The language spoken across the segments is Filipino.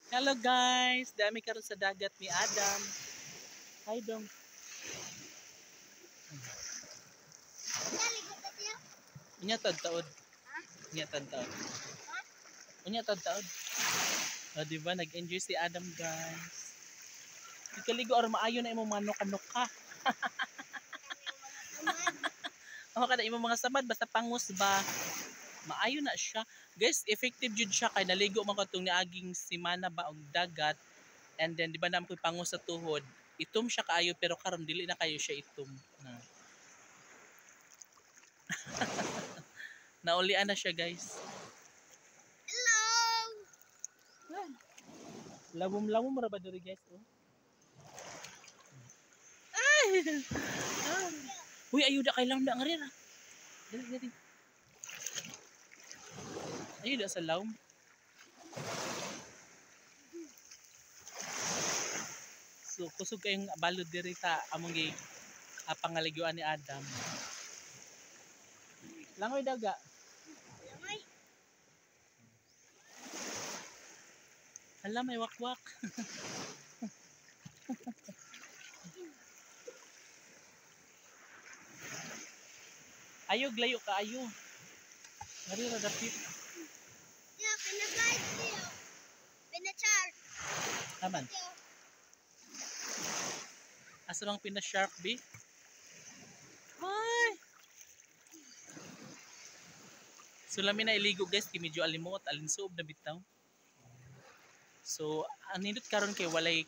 Hello guys, dami karon sa dagat ni Adam. Hi dong. Unya tad-taod. Unya tad-taod. Unya tad-taod. O di ba nag-enjoy si Adam guys. Ikaligo or maayo na imong manok-anok ka. O kada imong mga samad basta pangus ba. Maayo na siya. Guys, effective jud siya kay naligo man katong niaging semana ba og dagat. And then di ba naman ko'y pangus sa tuhod. Itom siya kaayo pero karon dili na kayo siya itom. Na. Naulian na siya guys. Hello! Lawom-lawom ra ba diri guys? Oh. Ay! Uy, ayuda kay lang na ngari ra. Dali. Ayuda sa lawom. So, kusog kayong balod diri ta among gi pangaliguan ni Adam. Langoy daga. Langoy. Hala, may wakwak. Ayog, layo ka, ayo. Ngari ra dapit. Yeah, pinag-guide niyo. Pinachar. Naman. Asa lang pina-sharp, B? Ay! So, lamin na iligo, guys. Kay medyo alimot. Alinsoob na bitaw. So, ang nindot karon kay walay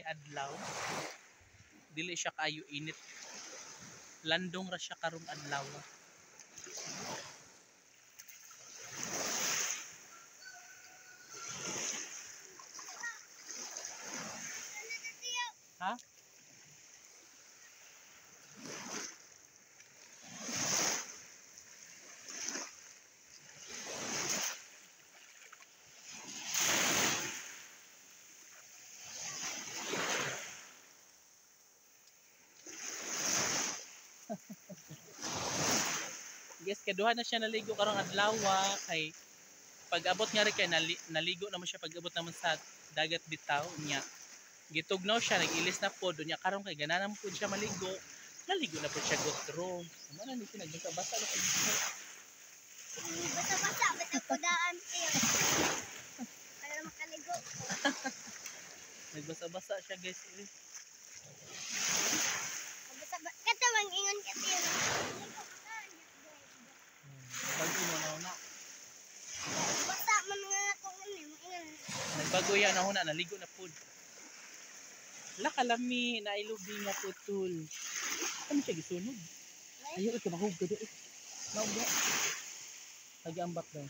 adlaw. Dili siya kayo init. Landong ra siya karong adlaw. Ha? Guys, kaduha na siya naligo karong adlaw kay pag-abot nga rin kay naligo naman siya pag-abot naman sa dagat bitaw niya. Gitugnaw siya, nag-ilis na po doon niya karon kay gananan po siya maligo. Naligo na po siya gotro. Naman na dito nagbasa-basa na dito. Basa-basa, ba't ako daan siya? Para makaligo. Nagbasa-basa siya guys. Basa-basa. Kata mangingon ka siya. Bago mo na. Basa man nga ako ngayon. Nagbago yan na naligo na po. Wala kalami na ilubi nga putol. Ano siya gisunog? Ayaw ito mahug ka doon. Mahug na. Nag-ambak daw.